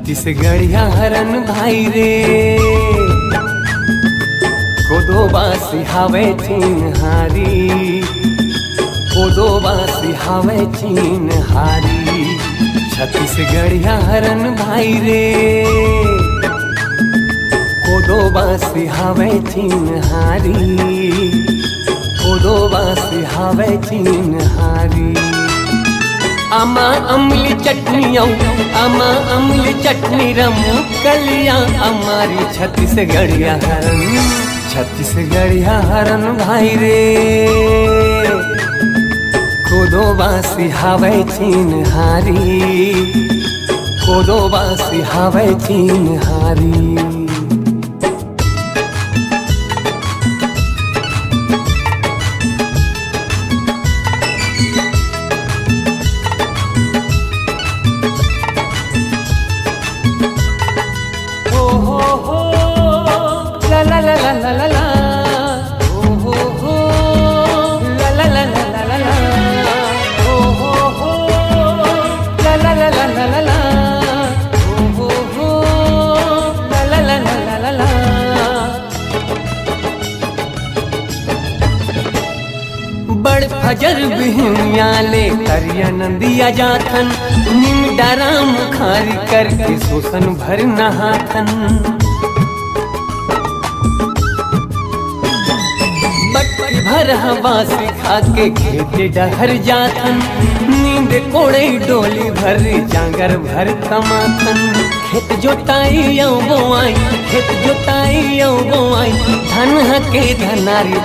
छत्तीसगढ़िया हरन भाई रे कोदो बासी हावे चिन्हारी कोदो बासी हावे चिन्हारी छत्तीसगढ़िया हरन भाई रे कोदो बासी हावे चिन्हारी कोदो बासी हावे चिन्हारी आमा अम्ली चटनी आमा अम्ली चटनी रमू कलिया हमारी छत्तीसगढ़िया हरन भाई रे कोदो बासी हावे चिन्हारी कोदो बासी हावे चिन्हारी बड़ फजर बिहनिया ले करिया नंदिया जाथन निम डरा मुखारी करके शोषण भर नहाथन बट्टी भर हवा सिखा के खेत डहर जाथन नींद कोड़े डोली भर जांगर भर कमाथन खेत जोताई बोआई खेत जोताई बोआई धन के धनारी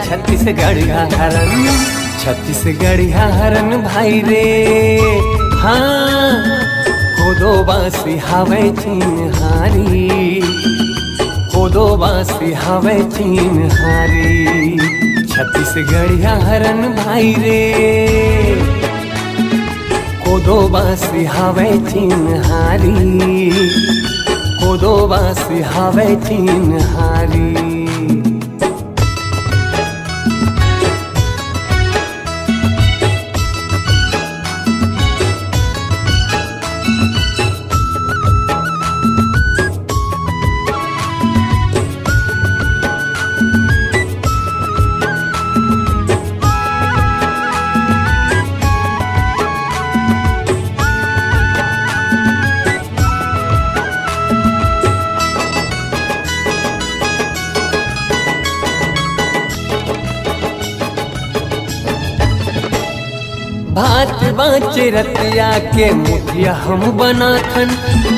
छत्तीसगढ़िया हरन भाई रे हाँ कोदो बासी हावे चिन्हारी कोदो बासी हावे चिन्हारी छत्तीसगढ़िया हरन भाई रे कोदो बासी हावे चिन्हारी कोदो बासी हावे चिन्हारी भात बाँचे रतिया के मुठिया हम बनाथन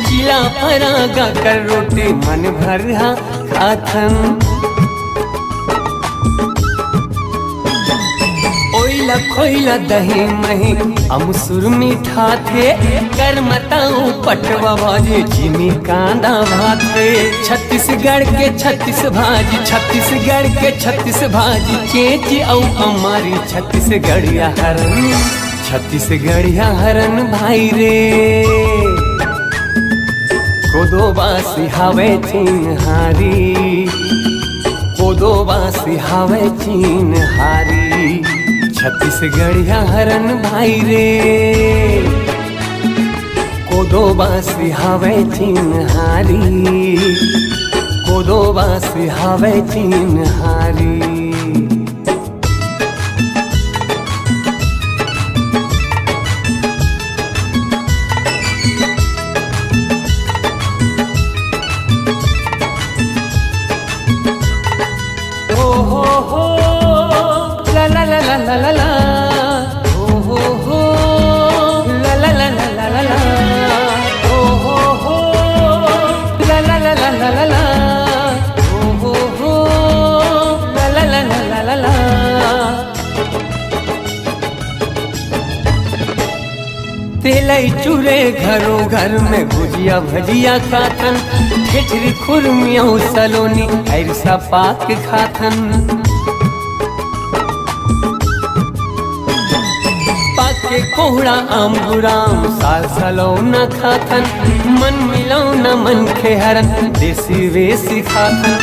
चिला परागा कर रोटी मन भर खाथन ओइला खोइला दही मही अमसुर मीठा थे कर मताऊ पटवा भाजी चीनी कांदा भाते छत्तीसगढ़ के 36 भाजी छत्तीसगढ़ के 36 भाजी चेची औ हमारी छत्तीसगढ़िया हरन भाई रे कोदो बासी हावे चिन्हारी कोदो बासी हावे चिन्हारी छत्तीसगढ़िया हरन भाई रे कोदो बासी हावे चिन्हारी कोदो बासी हावे चिन्हारी तेलई चूरे घरों घर में भुजिया भजिया खाथन ठेठरी खुरमिया सलोनी ऐरसा पाक खाथन पाके कोहड़ा आम गुराम साल सलौना खाथन मन मिलौना मन खेहरन देसी वेसी खाथन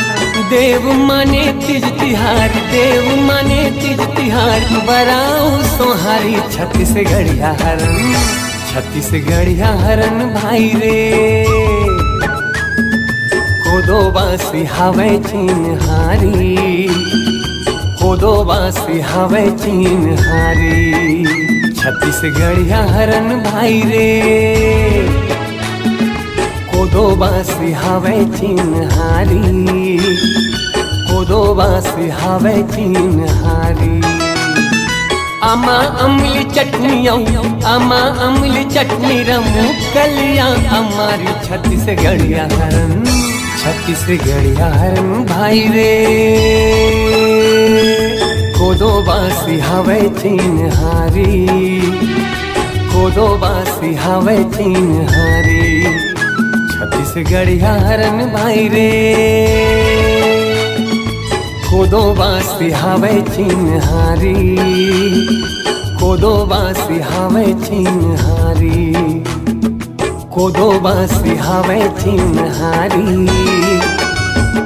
देव माने तीज तिहार देव माने तीज तिहार बराऊ सोहारी छत्तीसगढ़िया हरन भाई रे। कोदो बासी हवे चिन्हारी, कोदो बासी हवे चिन्हारी। छत्तीसगढ़िया हरन भाई रे, कोदो बासी हवे चिन्हारी, कोदो बासी हवे चिन्हारी। आमा अम्ली चटनी आमा अम्ली चटनी रमू कलिया हमारी छत्तीसगढ़िया हरन, छत्तीसगढ़िया हरन भाई रे। कोदो बासी हवे चिन्हारी, कोदो बासी हवे चिन्हारी। छत्तीसगढ़िया हरन भाई रे, कोदो बासी हवे चिन्हारी, कोदो बासी हवे चिन्हारी। कोदो बासी हवे चिन्हारी,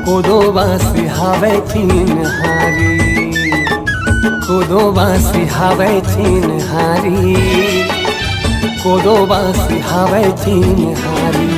कोदो बासी हवे चिन्हारी। कोदो बासी हवे चिन्हारी, कोदो बासी हवे चिन्हारी।